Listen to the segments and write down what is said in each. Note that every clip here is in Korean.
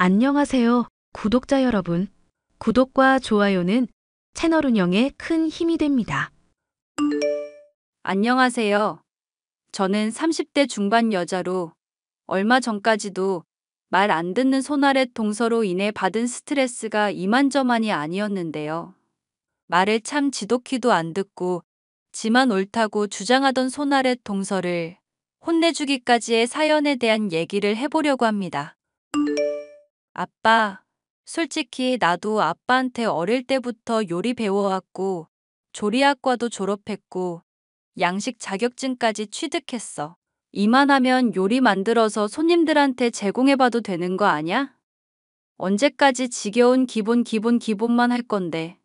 안녕하세요, 구독자 여러분. 구독과 좋아요는 채널 운영에 큰 힘이 됩니다. 안녕하세요. 저는 30대 중반 여자로 얼마 전까지도 말 안 듣는 손아랫 동서로 인해 받은 스트레스가 이만저만이 아니었는데요. 말을 참 지독히도 안 듣고 지만 옳다고 주장하던 손아랫 동서를 혼내주기까지의 사연에 대한 얘기를 해보려고 합니다. 아빠, 솔직히 나도 아빠한테 어릴 때부터 요리 배워왔고 조리학과도 졸업했고 양식 자격증까지 취득했어. 이만하면 요리 만들어서 손님들한테 제공해봐도 되는 거 아냐? 언제까지 지겨운 기본만 할 건데.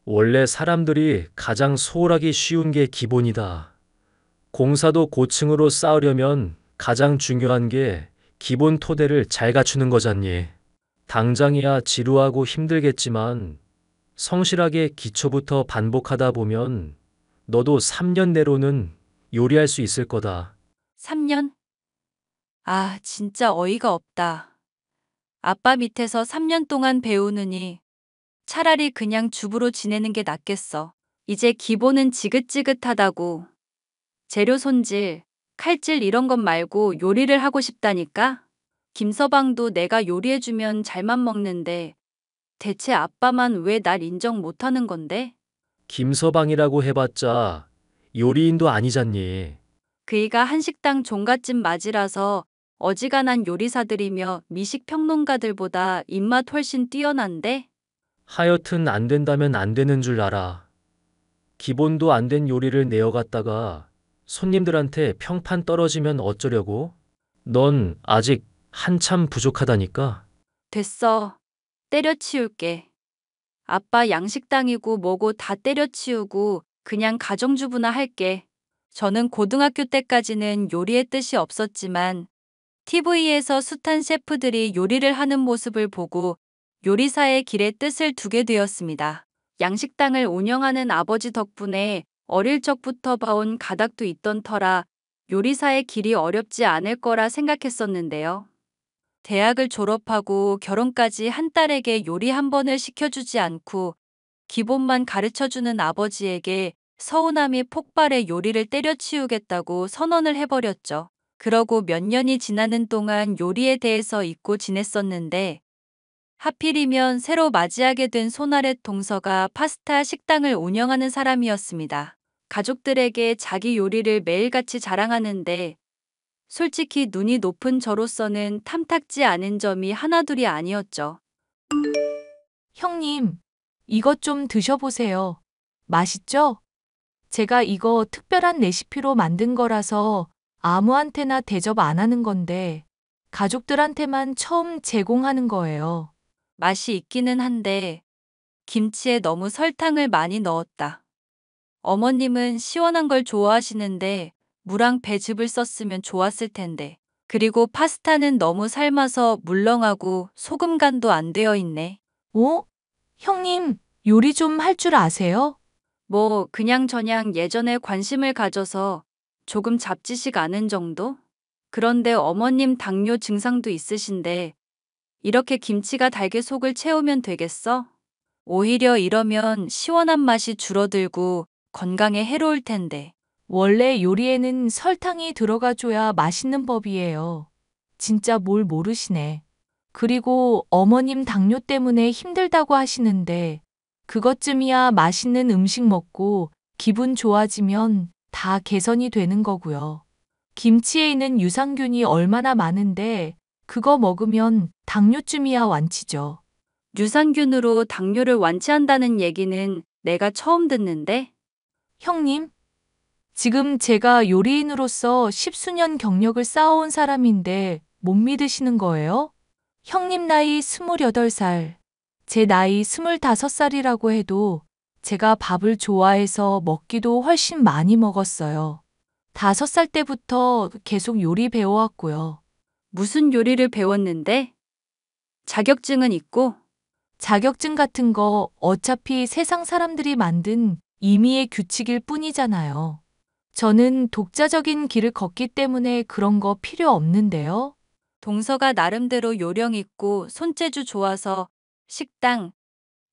원래 사람들이 가장 소홀하기 쉬운 게 기본이다. 공사도 고층으로 쌓으려면 가장 중요한 게 기본 토대를 잘 갖추는 거잖니. 당장이야 지루하고 힘들겠지만 성실하게 기초부터 반복하다 보면 너도 3년 내로는 요리할 수 있을 거다. 3년? 아, 진짜 어이가 없다. 아빠 밑에서 3년 동안 배우느니 차라리 그냥 주부로 지내는 게 낫겠어. 이제 기본은 지긋지긋하다고. 재료 손질, 칼질 이런 것 말고 요리를 하고 싶다니까? 김서방도 내가 요리해주면 잘만 먹는데 대체 아빠만 왜 날 인정 못하는 건데? 김서방이라고 해봤자 요리인도 아니잖니. 그이가 한식당 종갓집 맞이라서 어지간한 요리사들이며 미식평론가들보다 입맛 훨씬 뛰어난데? 하여튼 안 된다면 안 되는 줄 알아. 기본도 안 된 요리를 내어갔다가 손님들한테 평판 떨어지면 어쩌려고? 넌 아직 한참 부족하다니까? 됐어. 때려치울게. 아빠 양식당이고 뭐고 다 때려치우고 그냥 가정주부나 할게. 저는 고등학교 때까지는 요리의 뜻이 없었지만 TV에서 숱한 셰프들이 요리를 하는 모습을 보고 요리사의 길에 뜻을 두게 되었습니다. 양식당을 운영하는 아버지 덕분에 어릴 적부터 봐온 가닥도 있던 터라 요리사의 길이 어렵지 않을 거라 생각했었는데요. 대학을 졸업하고 결혼까지 한 딸에게 요리 한 번을 시켜주지 않고 기본만 가르쳐주는 아버지에게 서운함이 폭발해 요리를 때려치우겠다고 선언을 해버렸죠. 그러고 몇 년이 지나는 동안 요리에 대해서 잊고 지냈었는데 하필이면 새로 맞이하게 된 손아랫 동서가 파스타 식당을 운영하는 사람이었습니다. 가족들에게 자기 요리를 매일같이 자랑하는데 솔직히 눈이 높은 저로서는 탐탁지 않은 점이 하나둘이 아니었죠. 형님, 이것 좀 드셔보세요. 맛있죠? 제가 이거 특별한 레시피로 만든 거라서 아무한테나 대접 안 하는 건데, 가족들한테만 처음 제공하는 거예요. 맛이 있기는 한데 김치에 너무 설탕을 많이 넣었다. 어머님은 시원한 걸 좋아하시는데 무랑 배즙을 썼으면 좋았을 텐데. 그리고 파스타는 너무 삶아서 물렁하고 소금 간도 안 되어 있네. 어? 형님, 요리 좀 할 줄 아세요? 뭐 그냥저냥 예전에 관심을 가져서 조금 잡지식 아는 정도? 그런데 어머님 당뇨 증상도 있으신데 이렇게 김치가 달게 속을 채우면 되겠어? 오히려 이러면 시원한 맛이 줄어들고 건강에 해로울 텐데. 원래 요리에는 설탕이 들어가줘야 맛있는 법이에요. 진짜 뭘 모르시네. 그리고 어머님 당뇨 때문에 힘들다고 하시는데 그것쯤이야 맛있는 음식 먹고 기분 좋아지면 다 개선이 되는 거고요. 김치에 있는 유산균이 얼마나 많은데 그거 먹으면 당뇨쯤이야 완치죠. 유산균으로 당뇨를 완치한다는 얘기는 내가 처음 듣는데? 형님, 지금 제가 요리인으로서 십수년 경력을 쌓아온 사람인데 못 믿으시는 거예요? 형님 나이 28살, 제 나이 25살이라고 해도 제가 밥을 좋아해서 먹기도 훨씬 많이 먹었어요. 5살 때부터 계속 요리 배워왔고요. 무슨 요리를 배웠는데? 자격증은 있고? 자격증 같은 거 어차피 세상 사람들이 만든 임의의 규칙일 뿐이잖아요. 저는 독자적인 길을 걷기 때문에 그런 거 필요 없는데요. 동서가 나름대로 요령 있고 손재주 좋아서 식당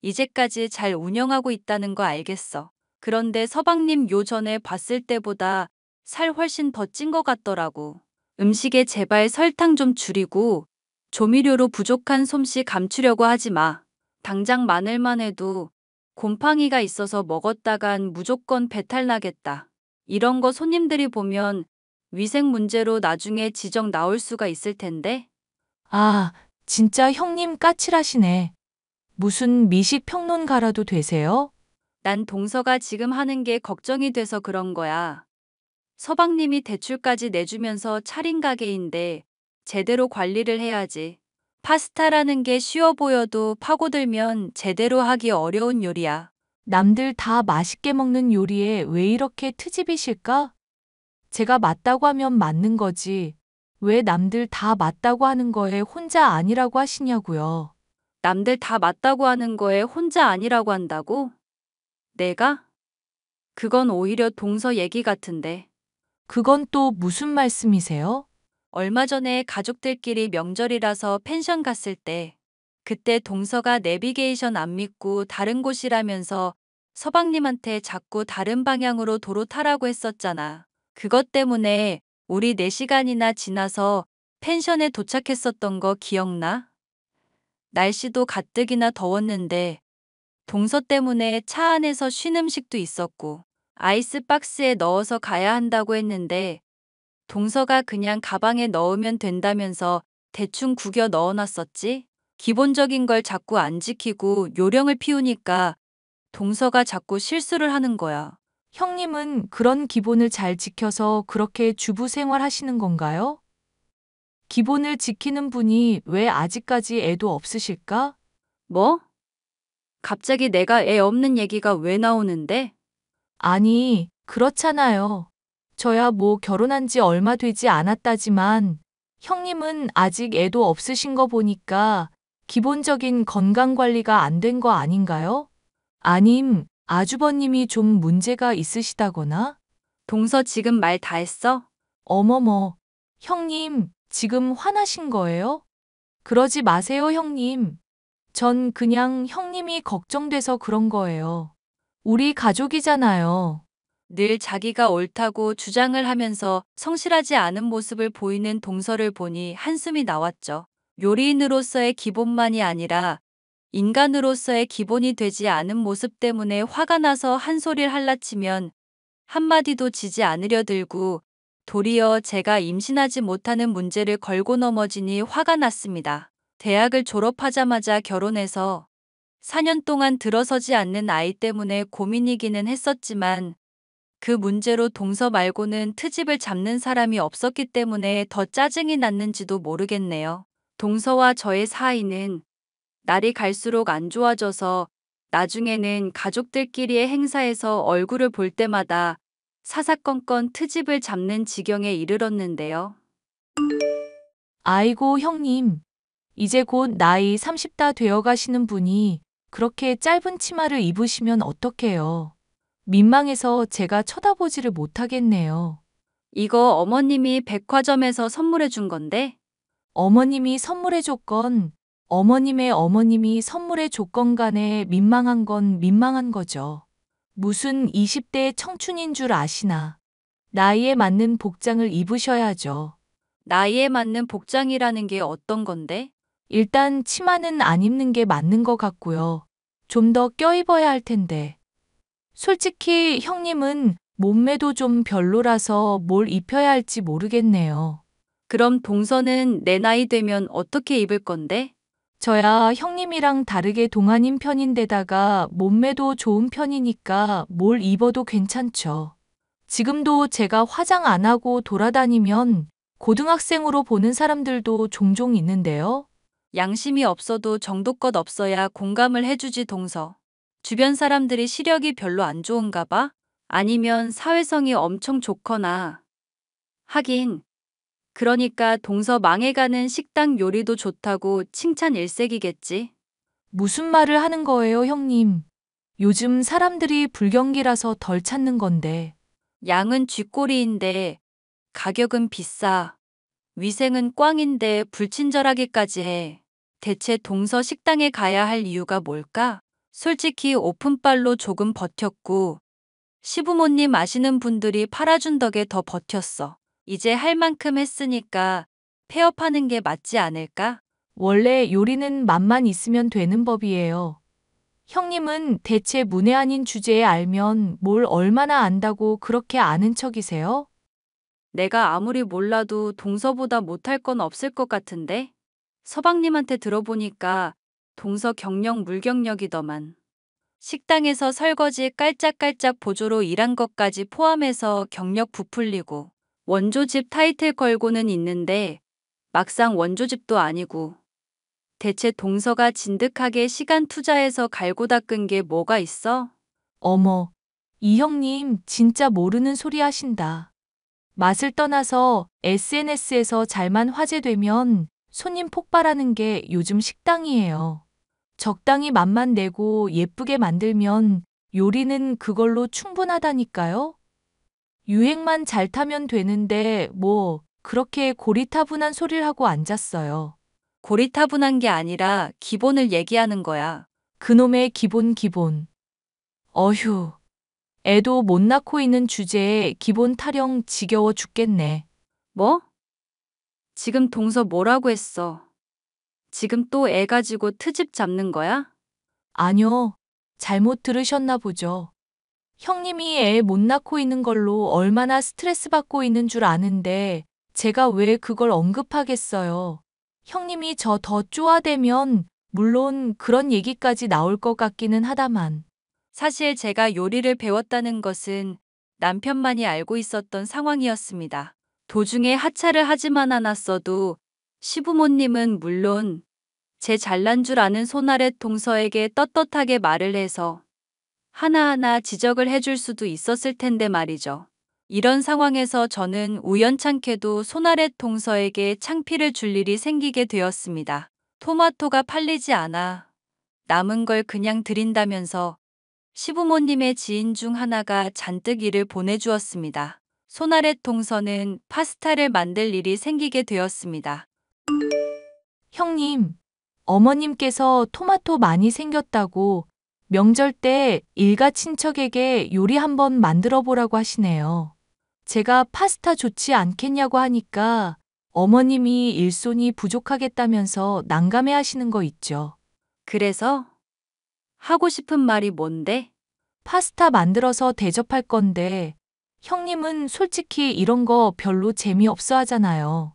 이제까지 잘 운영하고 있다는 거 알겠어. 그런데 서방님 요전에 봤을 때보다 살 훨씬 더 찐 것 같더라고. 음식에 제발 설탕 좀 줄이고 조미료로 부족한 솜씨 감추려고 하지 마. 당장 마늘만 해도 곰팡이가 있어서 먹었다간 무조건 배탈 나겠다. 이런 거 손님들이 보면 위생 문제로 나중에 지적 나올 수가 있을 텐데. 아, 진짜 형님 까칠하시네. 무슨 미식 평론가라도 되세요? 난 동서가 지금 하는 게 걱정이 돼서 그런 거야. 서방님이 대출까지 내주면서 차린 가게인데 제대로 관리를 해야지. 파스타라는 게 쉬워 보여도 파고들면 제대로 하기 어려운 요리야. 남들 다 맛있게 먹는 요리에 왜 이렇게 트집이실까? 제가 맞다고 하면 맞는 거지. 왜 남들 다 맞다고 하는 거에 혼자 아니라고 하시냐고요. 남들 다 맞다고 하는 거에 혼자 아니라고 한다고? 내가? 그건 오히려 동서 얘기 같은데. 그건 또 무슨 말씀이세요? 얼마 전에 가족들끼리 명절이라서 펜션 갔을 때 그때 동서가 내비게이션 안 믿고 다른 곳이라면서 서방님한테 자꾸 다른 방향으로 도로 타라고 했었잖아. 그것 때문에 우리 4시간이나 지나서 펜션에 도착했었던 거 기억나? 날씨도 가뜩이나 더웠는데 동서 때문에 차 안에서 쉰 음식도 있었고 아이스박스에 넣어서 가야 한다고 했는데 동서가 그냥 가방에 넣으면 된다면서 대충 구겨 넣어놨었지? 기본적인 걸 자꾸 안 지키고 요령을 피우니까 동서가 자꾸 실수를 하는 거야. 형님은 그런 기본을 잘 지켜서 그렇게 주부 생활 하시는 건가요? 기본을 지키는 분이 왜 아직까지 애도 없으실까? 뭐? 갑자기 내가 애 없는 얘기가 왜 나오는데? 아니, 그렇잖아요. 저야 뭐 결혼한 지 얼마 되지 않았다지만 형님은 아직 애도 없으신 거 보니까 기본적인 건강 관리가 안 된 거 아닌가요? 아님, 아주버님이 좀 문제가 있으시다거나? 동서 지금 말 다 했어? 어머머, 형님, 지금 화나신 거예요? 그러지 마세요, 형님. 전 그냥 형님이 걱정돼서 그런 거예요. 우리 가족이잖아요. 늘 자기가 옳다고 주장을 하면서 성실하지 않은 모습을 보이는 동서를 보니 한숨이 나왔죠. 요리인으로서의 기본만이 아니라 인간으로서의 기본이 되지 않은 모습 때문에 화가 나서 한 소리를 할라치면 한마디도 지지 않으려 들고 도리어 제가 임신하지 못하는 문제를 걸고 넘어지니 화가 났습니다. 대학을 졸업하자마자 결혼해서 4년 동안 들어서지 않는 아이 때문에 고민이기는 했었지만 그 문제로 동서 말고는 트집을 잡는 사람이 없었기 때문에 더 짜증이 났는지도 모르겠네요. 동서와 저의 사이는 날이 갈수록 안 좋아져서 나중에는 가족들끼리의 행사에서 얼굴을 볼 때마다 사사건건 트집을 잡는 지경에 이르렀는데요. 아이고, 형님. 이제 곧 나이 30다 되어 가시는 분이 그렇게 짧은 치마를 입으시면 어떡해요. 민망해서 제가 쳐다보지를 못하겠네요. 이거 어머님이 백화점에서 선물해 준 건데 어머님이 선물해 줬건, 어머님의 어머님이 선물해 줬건 간에 민망한 건 민망한 거죠. 무슨 20대 청춘인 줄 아시나. 나이에 맞는 복장을 입으셔야죠. 나이에 맞는 복장이라는 게 어떤 건데? 일단 치마는 안 입는 게 맞는 것 같고요. 좀 더 껴입어야 할 텐데. 솔직히 형님은 몸매도 좀 별로라서 뭘 입혀야 할지 모르겠네요. 그럼 동서는 내 나이 되면 어떻게 입을 건데? 저야 형님이랑 다르게 동안인 편인데다가 몸매도 좋은 편이니까 뭘 입어도 괜찮죠. 지금도 제가 화장 안 하고 돌아다니면 고등학생으로 보는 사람들도 종종 있는데요. 양심이 없어도 정도껏 없어야 공감을 해주지 동서. 주변 사람들이 시력이 별로 안 좋은가 봐? 아니면 사회성이 엄청 좋거나. 하긴. 그러니까 동서 망해가는 식당 요리도 좋다고 칭찬 일색이겠지. 무슨 말을 하는 거예요, 형님? 요즘 사람들이 불경기라서 덜 찾는 건데. 양은 쥐꼬리인데 가격은 비싸. 위생은 꽝인데 불친절하기까지 해. 대체 동서 식당에 가야 할 이유가 뭘까? 솔직히 오픈빨로 조금 버텼고, 시부모님 아시는 분들이 팔아준 덕에 더 버텼어. 이제 할 만큼 했으니까 폐업하는 게 맞지 않을까? 원래 요리는 맛만 있으면 되는 법이에요. 형님은 대체 문외 아닌 주제에 알면 뭘 얼마나 안다고 그렇게 아는 척이세요? 내가 아무리 몰라도 동서보다 못할 건 없을 것 같은데? 서방님한테 들어보니까 동서 경력 물경력이더만. 식당에서 설거지 깔짝깔짝 보조로 일한 것까지 포함해서 경력 부풀리고 원조집 타이틀 걸고는 있는데 막상 원조집도 아니고 대체 동서가 진득하게 시간 투자해서 갈고 닦은 게 뭐가 있어? 어머, 이 형님 진짜 모르는 소리 하신다. 맛을 떠나서 SNS에서 잘만 화제되면 손님 폭발하는 게 요즘 식당이에요. 적당히 맛만 내고 예쁘게 만들면 요리는 그걸로 충분하다니까요? 유행만 잘 타면 되는데 뭐 그렇게 고리타분한 소리를 하고 앉았어요. 고리타분한 게 아니라 기본을 얘기하는 거야. 그놈의 기본. 어휴, 애도 못 낳고 있는 주제에 기본 타령 지겨워 죽겠네. 뭐? 지금 동서 뭐라고 했어? 지금 또 애 가지고 트집 잡는 거야? 아뇨, 잘못 들으셨나 보죠. 형님이 애 못 낳고 있는 걸로 얼마나 스트레스 받고 있는 줄 아는데 제가 왜 그걸 언급하겠어요. 형님이 저 더 쪼아대면 물론 그런 얘기까지 나올 것 같기는 하다만. 사실 제가 요리를 배웠다는 것은 남편만이 알고 있었던 상황이었습니다. 도중에 하차를 하지만 않았어도 시부모님은 물론 제 잘난 줄 아는 손아래 동서에게 떳떳하게 말을 해서 하나하나 지적을 해줄 수도 있었을 텐데 말이죠. 이런 상황에서 저는 우연찮게도 손아래 동서에게 창피를 줄 일이 생기게 되었습니다. 토마토가 팔리지 않아 남은 걸 그냥 드린다면서 시부모님의 지인 중 하나가 잔뜩 일을 보내주었습니다. 손아래 동서는 파스타를 만들 일이 생기게 되었습니다. 형님, 어머님께서 토마토 많이 생겼다고 명절 때 일가 친척에게 요리 한번 만들어 보라고 하시네요. 제가 파스타 좋지 않겠냐고 하니까 어머님이 일손이 부족하겠다면서 난감해 하시는 거 있죠. 그래서 하고 싶은 말이 뭔데? 파스타 만들어서 대접할 건데 형님은 솔직히 이런 거 별로 재미없어 하잖아요.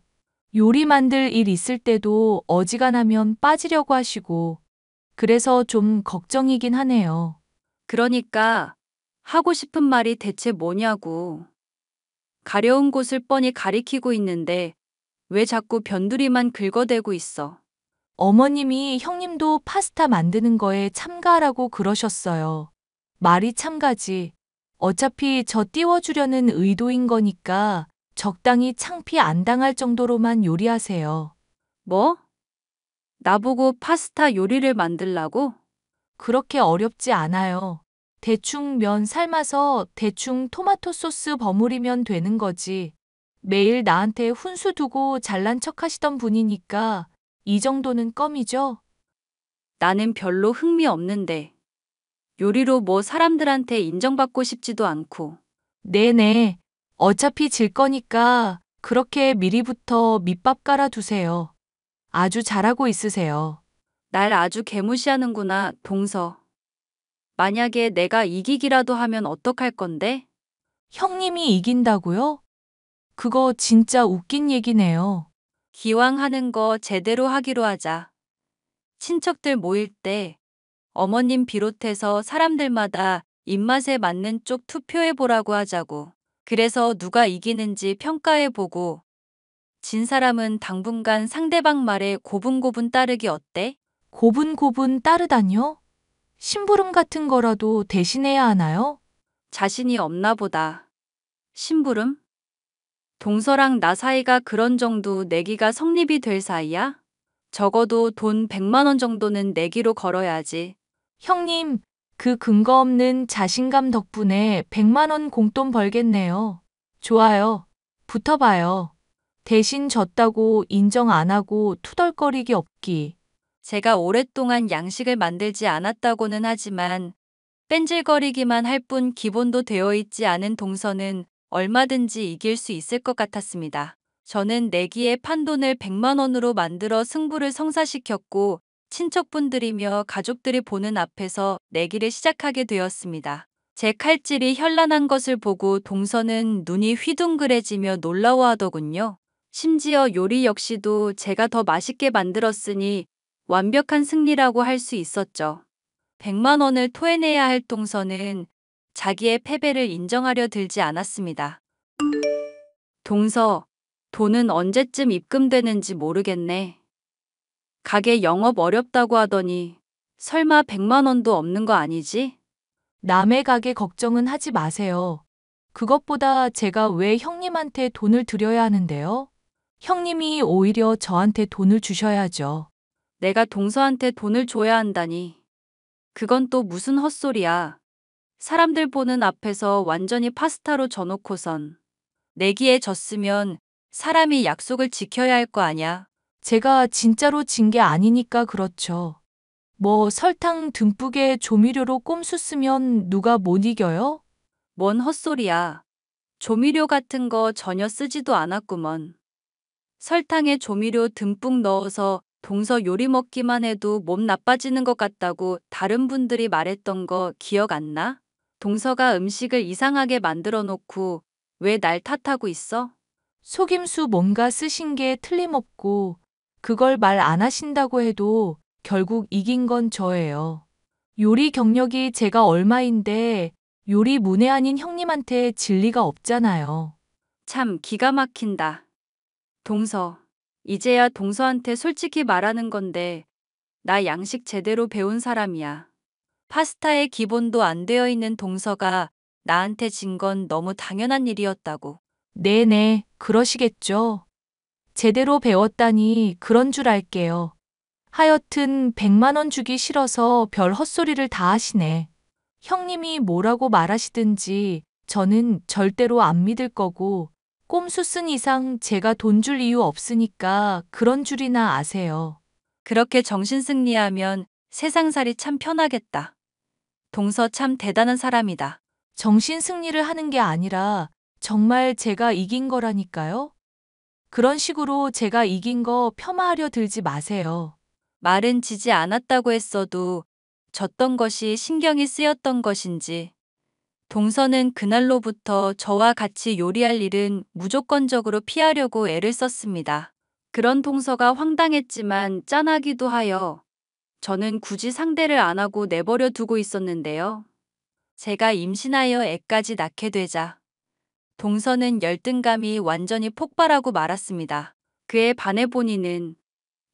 요리 만들 일 있을 때도 어지간하면 빠지려고 하시고 그래서 좀 걱정이긴 하네요. 그러니까 하고 싶은 말이 대체 뭐냐고. 가려운 곳을 뻔히 가리키고 있는데 왜 자꾸 변두리만 긁어대고 있어. 어머님이 형님도 파스타 만드는 거에 참가하라고 그러셨어요. 말이 참가지. 어차피 저 띄워주려는 의도인 거니까 적당히 창피 안 당할 정도로만 요리하세요. 뭐? 나보고 파스타 요리를 만들라고? 그렇게 어렵지 않아요. 대충 면 삶아서 대충 토마토 소스 버무리면 되는 거지. 매일 나한테 훈수 두고 잘난 척 하시던 분이니까 이 정도는 껌이죠? 나는 별로 흥미 없는데. 요리로 뭐 사람들한테 인정받고 싶지도 않고. 네네. 어차피 질 거니까 그렇게 미리부터 밑밥 깔아두세요. 아주 잘하고 있으세요. 날 아주 개무시하는구나, 동서. 만약에 내가 이기기라도 하면 어떡할 건데? 형님이 이긴다고요? 그거 진짜 웃긴 얘기네요. 기왕 하는 거 제대로 하기로 하자. 친척들 모일 때 어머님 비롯해서 사람들마다 입맛에 맞는 쪽 투표해보라고 하자고. 그래서 누가 이기는지 평가해보고 진 사람은 당분간 상대방 말에 고분고분 따르기 어때? 고분고분 따르다뇨? 심부름 같은 거라도 대신해야 하나요? 자신이 없나 보다. 심부름? 동서랑 나 사이가 그런 정도 내기가 성립이 될 사이야? 적어도 돈 100만 원 정도는 내기로 걸어야지. 형님, 그 근거 없는 자신감 덕분에 100만 원 공돈 벌겠네요. 좋아요. 붙어봐요. 대신 졌다고 인정 안 하고 투덜거리기 없기. 제가 오랫동안 양식을 만들지 않았다고는 하지만 뺀질거리기만 할 뿐 기본도 되어 있지 않은 동서는 얼마든지 이길 수 있을 것 같았습니다. 저는 내기의 판돈을 100만 원으로 만들어 승부를 성사시켰고 친척분들이며 가족들이 보는 앞에서 내기를 시작하게 되었습니다. 제 칼질이 현란한 것을 보고 동서는 눈이 휘둥그레지며 놀라워하더군요. 심지어 요리 역시도 제가 더 맛있게 만들었으니 완벽한 승리라고 할 수 있었죠. 100만 원을 토해내야 할 동서는 자기의 패배를 인정하려 들지 않았습니다. 동서, 돈은 언제쯤 입금되는지 모르겠네. 가게 영업 어렵다고 하더니 설마 100만 원도 없는 거 아니지? 남의 가게 걱정은 하지 마세요. 그것보다 제가 왜 형님한테 돈을 드려야 하는데요? 형님이 오히려 저한테 돈을 주셔야죠. 내가 동서한테 돈을 줘야 한다니. 그건 또 무슨 헛소리야. 사람들 보는 앞에서 완전히 파스타로 져놓고선 내기에 졌으면 사람이 약속을 지켜야 할 거 아냐. 제가 진짜로 진 게 아니니까 그렇죠. 뭐 설탕 듬뿍에 조미료로 꼼수 쓰면 누가 못 이겨요? 뭔 헛소리야. 조미료 같은 거 전혀 쓰지도 않았구먼. 설탕에 조미료 듬뿍 넣어서 동서 요리 먹기만 해도 몸 나빠지는 것 같다고 다른 분들이 말했던 거 기억 안 나? 동서가 음식을 이상하게 만들어 놓고 왜 날 탓하고 있어? 속임수 뭔가 쓰신 게 틀림없고 그걸 말 안 하신다고 해도 결국 이긴 건 저예요. 요리 경력이 제가 얼마인데 요리 문외한인 형님한테 질 리가 없잖아요. 참 기가 막힌다. 동서, 이제야 동서한테 솔직히 말하는 건데 나 양식 제대로 배운 사람이야. 파스타의 기본도 안 되어 있는 동서가 나한테 진 건 너무 당연한 일이었다고. 네네, 그러시겠죠. 제대로 배웠다니 그런 줄 알게요. 하여튼 100만 원 주기 싫어서 별 헛소리를 다 하시네. 형님이 뭐라고 말하시든지 저는 절대로 안 믿을 거고 꼼수 쓴 이상 제가 돈 줄 이유 없으니까 그런 줄이나 아세요. 그렇게 정신승리하면 세상살이 참 편하겠다. 동서 참 대단한 사람이다. 정신 승리를 하는 게 아니라 정말 제가 이긴 거라니까요. 그런 식으로 제가 이긴 거 폄하하려 들지 마세요. 말은 지지 않았다고 했어도 졌던 것이 신경이 쓰였던 것인지 동서는 그날로부터 저와 같이 요리할 일은 무조건적으로 피하려고 애를 썼습니다. 그런 동서가 황당했지만 짠하기도 하여 저는 굳이 상대를 안 하고 내버려 두고 있었는데요. 제가 임신하여 애까지 낳게 되자 동서는 열등감이 완전히 폭발하고 말았습니다. 그에 반해 본인은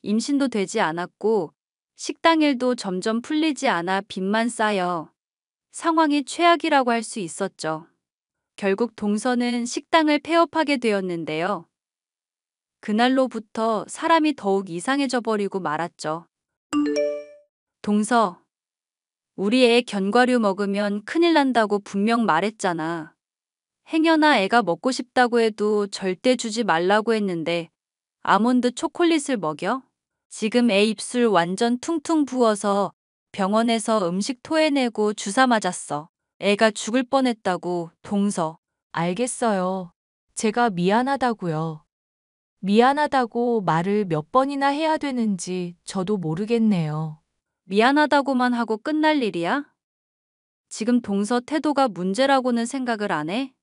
임신도 되지 않았고 식당 일도 점점 풀리지 않아 빚만 쌓여 상황이 최악이라고 할 수 있었죠. 결국 동서는 식당을 폐업하게 되었는데요. 그날로부터 사람이 더욱 이상해져 버리고 말았죠. 동서, 우리 애 견과류 먹으면 큰일 난다고 분명 말했잖아. 행여나 애가 먹고 싶다고 해도 절대 주지 말라고 했는데 아몬드 초콜릿을 먹여? 지금 애 입술 완전 퉁퉁 부어서 병원에서 음식 토해내고 주사 맞았어. 애가 죽을 뻔했다고, 동서. 알겠어요. 제가 미안하다고요. 미안하다고 말을 몇 번이나 해야 되는지 저도 모르겠네요. 미안하다고만 하고 끝날 일이야? 지금 동서 태도가 문제라고는 생각을 안 해?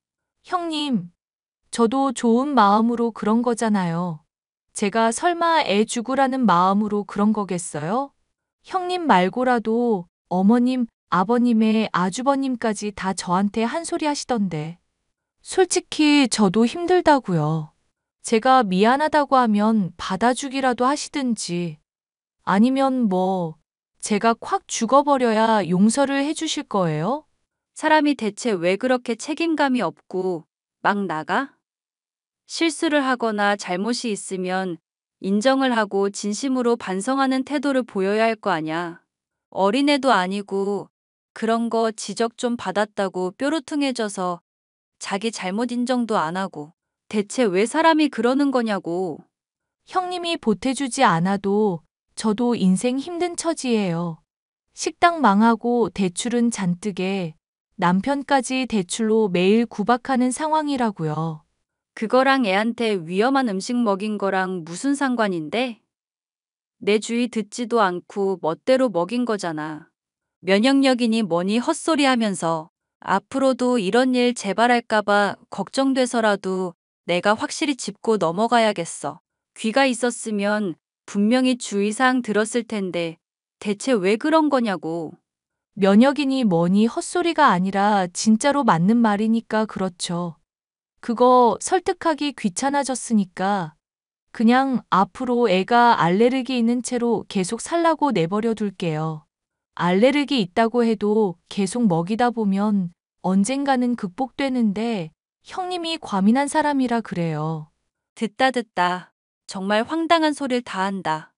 형님, 저도 좋은 마음으로 그런 거잖아요. 제가 설마 애 죽으라는 마음으로 그런 거겠어요? 형님 말고라도 어머님, 아버님의 아주버님까지 다 저한테 한 소리 하시던데. 솔직히 저도 힘들다고요. 제가 미안하다고 하면 받아주기라도 하시든지 아니면 뭐 제가 콱 죽어버려야 용서를 해주실 거예요? 사람이 대체 왜 그렇게 책임감이 없고 막 나가? 실수를 하거나 잘못이 있으면 인정을 하고 진심으로 반성하는 태도를 보여야 할 거 아냐. 어린애도 아니고 그런 거 지적 좀 받았다고 뾰루퉁해져서 자기 잘못 인정도 안 하고 대체 왜 사람이 그러는 거냐고. 형님이 보태주지 않아도 저도 인생 힘든 처지예요. 식당 망하고 대출은 잔뜩에 남편까지 대출로 매일 구박하는 상황이라고요. 그거랑 애한테 위험한 음식 먹인 거랑 무슨 상관인데? 내 주의 듣지도 않고 멋대로 먹인 거잖아. 면역력이니 뭐니 헛소리 하면서 앞으로도 이런 일 재발할까봐 걱정돼서라도 내가 확실히 짚고 넘어가야겠어. 귀가 있었으면 분명히 주의사항 들었을 텐데 대체 왜 그런 거냐고. 면역이니 뭐니 헛소리가 아니라 진짜로 맞는 말이니까 그렇죠. 그거 설득하기 귀찮아졌으니까 그냥 앞으로 애가 알레르기 있는 채로 계속 살라고 내버려 둘게요. 알레르기 있다고 해도 계속 먹이다 보면 언젠가는 극복되는데 형님이 과민한 사람이라 그래요. 듣다. 정말 황당한 소리를 다 한다.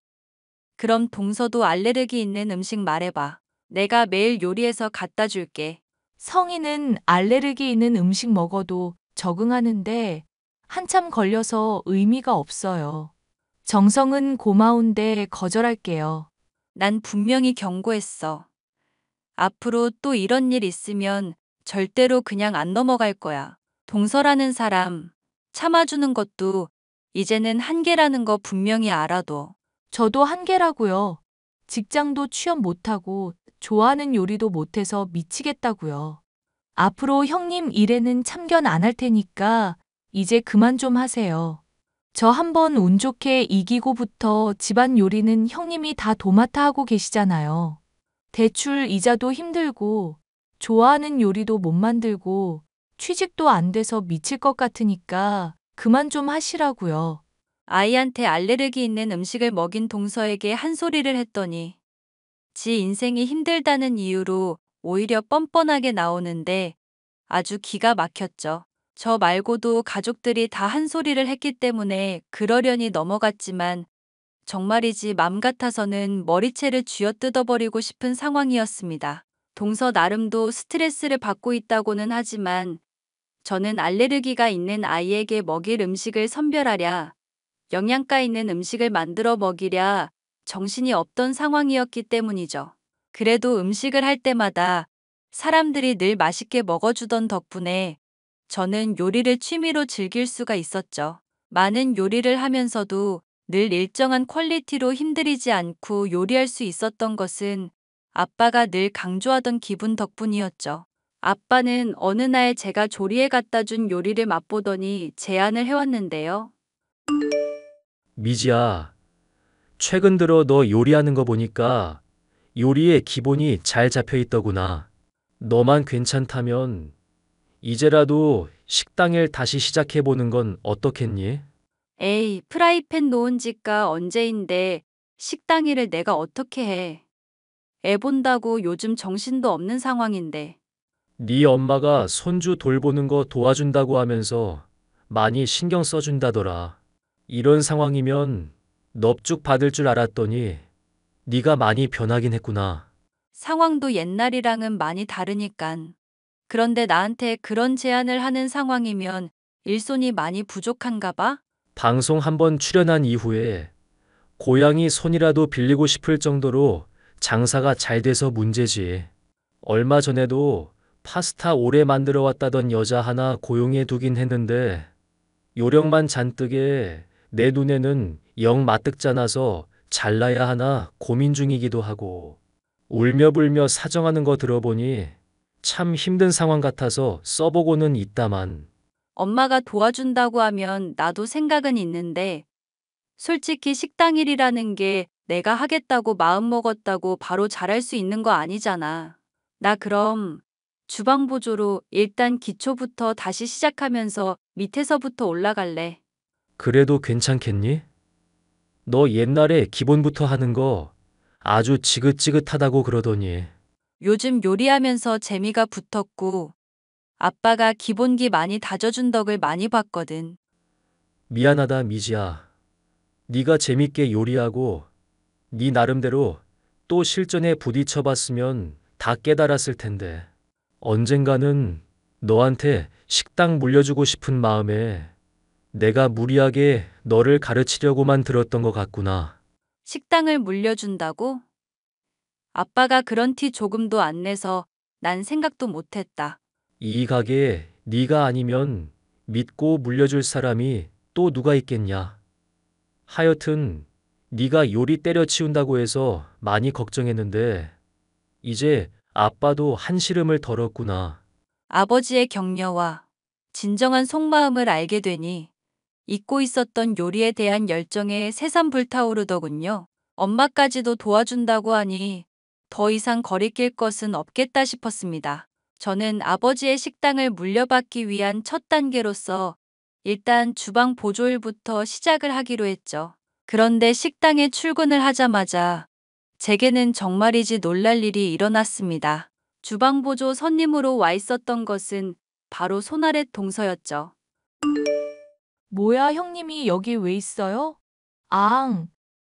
그럼 동서도 알레르기 있는 음식 말해봐. 내가 매일 요리해서 갖다 줄게. 성인은 알레르기 있는 음식 먹어도 적응하는데 한참 걸려서 의미가 없어요. 정성은 고마운데 거절할게요. 난 분명히 경고했어. 앞으로 또 이런 일 있으면 절대로 그냥 안 넘어갈 거야. 동서라는 사람 참아주는 것도 이제는 한계라는 거 분명히 알아둬. 저도 한계라고요. 직장도 취업 못하고 좋아하는 요리도 못해서 미치겠다고요. 앞으로 형님 일에는 참견 안 할 테니까 이제 그만 좀 하세요. 저 한번 운 좋게 이기고부터 집안 요리는 형님이 다 도맡아 하고 계시잖아요. 대출 이자도 힘들고 좋아하는 요리도 못 만들고 취직도 안 돼서 미칠 것 같으니까 그만 좀 하시라고요. 아이한테 알레르기 있는 음식을 먹인 동서에게 한 소리를 했더니 지 인생이 힘들다는 이유로 오히려 뻔뻔하게 나오는데 아주 기가 막혔죠. 저 말고도 가족들이 다 한 소리를 했기 때문에 그러려니 넘어갔지만 정말이지 맘 같아서는 머리채를 쥐어뜯어버리고 싶은 상황이었습니다. 동서 나름도 스트레스를 받고 있다고는 하지만 저는 알레르기가 있는 아이에게 먹일 음식을 선별하랴, 영양가 있는 음식을 만들어 먹이랴 정신이 없던 상황이었기 때문이죠. 그래도 음식을 할 때마다 사람들이 늘 맛있게 먹어주던 덕분에 저는 요리를 취미로 즐길 수가 있었죠. 많은 요리를 하면서도 늘 일정한 퀄리티로 힘들이지 않고 요리할 수 있었던 것은 아빠가 늘 강조하던 기분 덕분이었죠. 아빠는 어느 날 제가 조리해 갖다 준 요리를 맛보더니 제안을 해왔는데요. 미지야, 최근 들어 너 요리하는 거 보니까 요리의 기본이 잘 잡혀 있더구나. 너만 괜찮다면 이제라도 식당 일 다시 시작해보는 건 어떻겠니? 에이, 프라이팬 놓은 지가 언제인데 식당 일을 내가 어떻게 해. 애 본다고 요즘 정신도 없는 상황인데. 네 엄마가 손주 돌보는 거 도와준다고 하면서 많이 신경 써준다더라. 이런 상황이면 넙죽 받을 줄 알았더니 네가 많이 변하긴 했구나. 상황도 옛날이랑은 많이 다르니깐. 그런데 나한테 그런 제안을 하는 상황이면 일손이 많이 부족한가 봐? 방송 한번 출연한 이후에 고양이 손이라도 빌리고 싶을 정도로 장사가 잘 돼서 문제지. 얼마 전에도 파스타 오래 만들어 왔다던 여자 하나 고용해 두긴 했는데 요령만 잔뜩에 내 눈에는 영 마뜩잖아서 잘라야 하나 고민 중이기도 하고 울며 불며 사정하는 거 들어보니 참 힘든 상황 같아서 써보고는 있다만 엄마가 도와준다고 하면 나도 생각은 있는데 솔직히 식당 일이라는 게 내가 하겠다고 마음먹었다고 바로 잘할 수 있는 거 아니잖아. 나 그럼 주방 보조로 일단 기초부터 다시 시작하면서 밑에서부터 올라갈래. 그래도 괜찮겠니? 너 옛날에 기본부터 하는 거 아주 지긋지긋하다고 그러더니 요즘 요리하면서 재미가 붙었고 아빠가 기본기 많이 다져준 덕을 많이 봤거든. 미안하다 미지야. 네가 재밌게 요리하고 네 나름대로 또 실전에 부딪혀봤으면 다 깨달았을 텐데 언젠가는 너한테 식당 물려주고 싶은 마음에 내가 무리하게 너를 가르치려고만 들었던 것 같구나. 식당을 물려준다고? 아빠가 그런 티 조금도 안 내서 난 생각도 못했다. 이 가게에 네가 아니면 믿고 물려줄 사람이 또 누가 있겠냐. 하여튼 네가 요리 때려치운다고 해서 많이 걱정했는데 이제 아빠도 한시름을 덜었구나. 아버지의 격려와 진정한 속마음을 알게 되니 잊고 있었던 요리에 대한 열정에 새삼 불타오르더군요. 엄마까지도 도와준다고 하니 더 이상 거리낄 것은 없겠다 싶었습니다. 저는 아버지의 식당을 물려받기 위한 첫 단계로서 일단 주방 보조일부터 시작을 하기로 했죠. 그런데 식당에 출근을 하자마자 제게는 정말이지 놀랄 일이 일어났습니다. 주방 보조 손님으로 와 있었던 것은 바로 손아래 동서였죠. 뭐야, 형님이 여기 왜 있어요? 앙,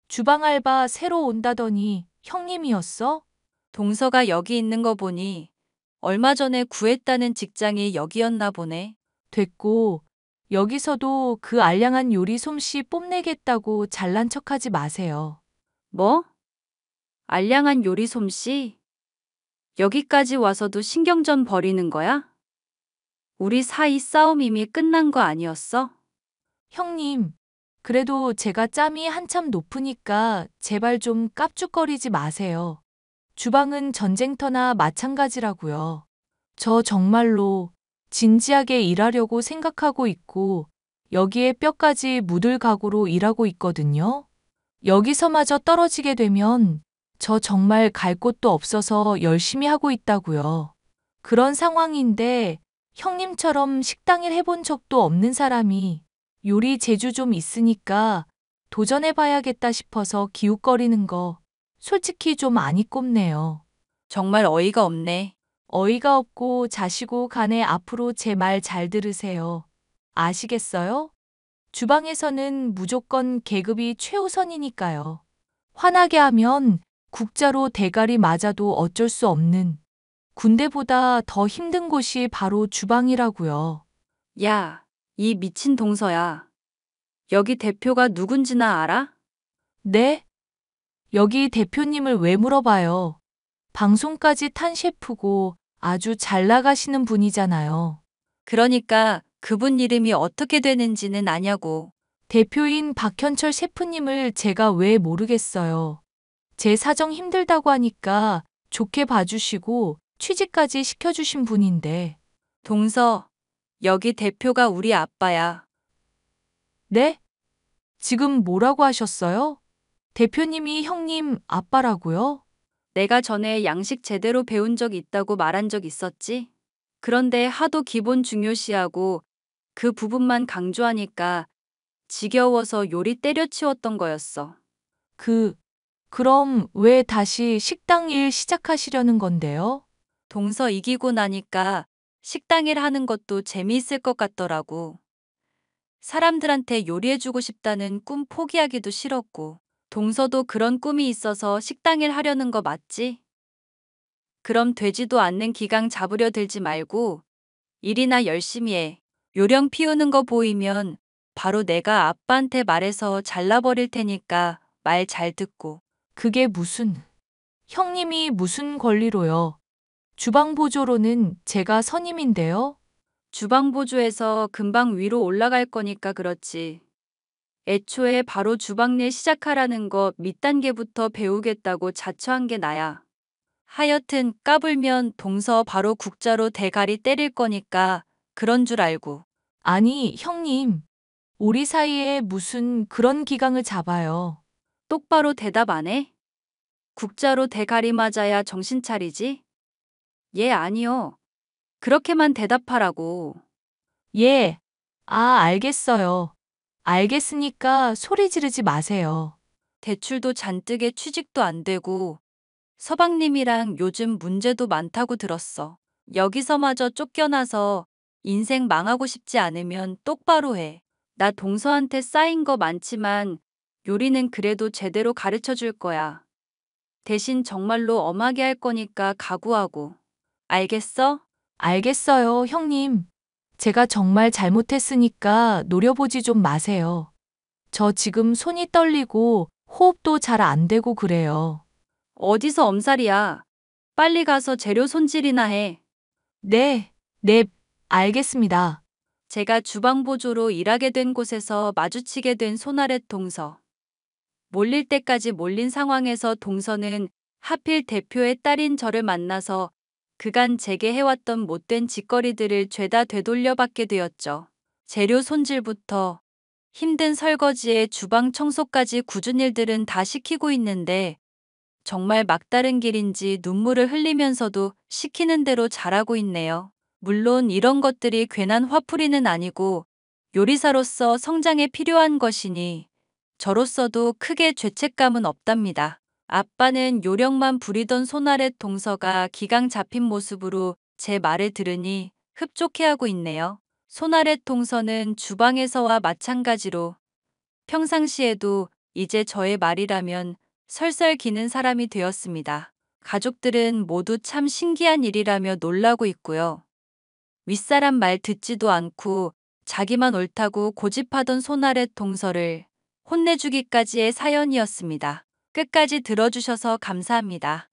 주방 알바 새로 온다더니 형님이었어? 동서가 여기 있는 거 보니 얼마 전에 구했다는 직장이 여기였나 보네. 됐고, 여기서도 그 알량한 요리 솜씨 뽐내겠다고 잘난 척하지 마세요. 뭐? 알량한 요리 솜씨? 여기까지 와서도 신경전 버리는 거야? 우리 사이 싸움 이미 끝난 거 아니었어? 형님, 그래도 제가 짬이 한참 높으니까 제발 좀 깝죽거리지 마세요. 주방은 전쟁터나 마찬가지라고요. 저 정말로 진지하게 일하려고 생각하고 있고 여기에 뼈까지 묻을 각오로 일하고 있거든요. 여기서마저 떨어지게 되면 저 정말 갈 곳도 없어서 열심히 하고 있다고요. 그런 상황인데 형님처럼 식당 일 해본 적도 없는 사람이 요리 재주 좀 있으니까 도전해봐야겠다 싶어서 기웃거리는 거 솔직히 좀 안이 꼽네요. 정말 어이가 없네. 어이가 없고 자시고 간에 앞으로 제 말 잘 들으세요. 아시겠어요? 주방에서는 무조건 계급이 최우선이니까요. 화나게 하면 국자로 대가리 맞아도 어쩔 수 없는 군대보다 더 힘든 곳이 바로 주방이라고요. 야, 이 미친 동서야. 여기 대표가 누군지나 알아? 네? 여기 대표님을 왜 물어봐요? 방송까지 탄 셰프고 아주 잘 나가시는 분이잖아요. 그러니까 그분 이름이 어떻게 되는지는 아냐고. 대표인 박현철 셰프님을 제가 왜 모르겠어요. 제 사정 힘들다고 하니까 좋게 봐주시고 취직까지 시켜주신 분인데. 동서, 여기 대표가 우리 아빠야. 네? 지금 뭐라고 하셨어요? 대표님이 형님 아빠라고요? 내가 전에 양식 제대로 배운 적 있다고 말한 적 있었지? 그런데 하도 기본 중요시하고 그 부분만 강조하니까 지겨워서 요리 때려치웠던 거였어. 그럼 왜 다시 식당 일 시작하시려는 건데요? 동서 이기고 나니까 식당 일 하는 것도 재미있을 것 같더라고. 사람들한테 요리해주고 싶다는 꿈 포기하기도 싫었고. 동서도 그런 꿈이 있어서 식당 일 하려는 거 맞지? 그럼 되지도 않는 기강 잡으려 들지 말고 일이나 열심히 해. 요령 피우는 거 보이면 바로 내가 아빠한테 말해서 잘라버릴 테니까 말 잘 듣고. 그게 형님이 무슨 권리로요? 주방 보조로는 제가 선임인데요? 주방 보조에서 금방 위로 올라갈 거니까 그렇지. 애초에 바로 주방 일 시작하라는 거 밑단계부터 배우겠다고 자처한 게 나야. 하여튼 까불면 동서 바로 국자로 대가리 때릴 거니까 그런 줄 알고. 아니, 형님. 우리 사이에 무슨 그런 기강을 잡아요. 똑바로 대답 안 해? 국자로 대가리 맞아야 정신 차리지? 예, 아니요. 그렇게만 대답하라고. 예. 알겠어요. 알겠으니까 소리 지르지 마세요. 대출도 잔뜩에 취직도 안 되고 서방님이랑 요즘 문제도 많다고 들었어. 여기서마저 쫓겨나서 인생 망하고 싶지 않으면 똑바로 해. 나 동서한테 쌓인 거 많지만 요리는 그래도 제대로 가르쳐 줄 거야. 대신 정말로 엄하게 할 거니까 각오하고. 알겠어? 알겠어요, 형님. 제가 정말 잘못했으니까 노려보지 좀 마세요. 저 지금 손이 떨리고 호흡도 잘 안 되고 그래요. 어디서 엄살이야. 빨리 가서 재료 손질이나 해. 네, 네, 알겠습니다. 제가 주방 보조로 일하게 된 곳에서 마주치게 된 손아랫 동서. 몰릴 때까지 몰린 상황에서 동서는 하필 대표의 딸인 저를 만나서 그간 제게 해왔던 못된 짓거리들을 죄다 되돌려 받게 되었죠. 재료 손질부터 힘든 설거지에 주방 청소까지 굳은 일들은 다 시키고 있는데 정말 막다른 길인지 눈물을 흘리면서도 시키는 대로 잘하고 있네요. 물론 이런 것들이 괜한 화풀이는 아니고 요리사로서 성장에 필요한 것이니 저로서도 크게 죄책감은 없답니다. 아빠는 요령만 부리던 손아랫 동서가 기강 잡힌 모습으로 제 말을 들으니 흡족해하고 있네요. 손아랫 동서는 주방에서와 마찬가지로 평상시에도 이제 저의 말이라면 설설 기는 사람이 되었습니다. 가족들은 모두 참 신기한 일이라며 놀라고 있고요. 윗사람 말 듣지도 않고 자기만 옳다고 고집하던 손아랫 동서를 혼내주기까지의 사연이었습니다. 끝까지 들어주셔서 감사합니다.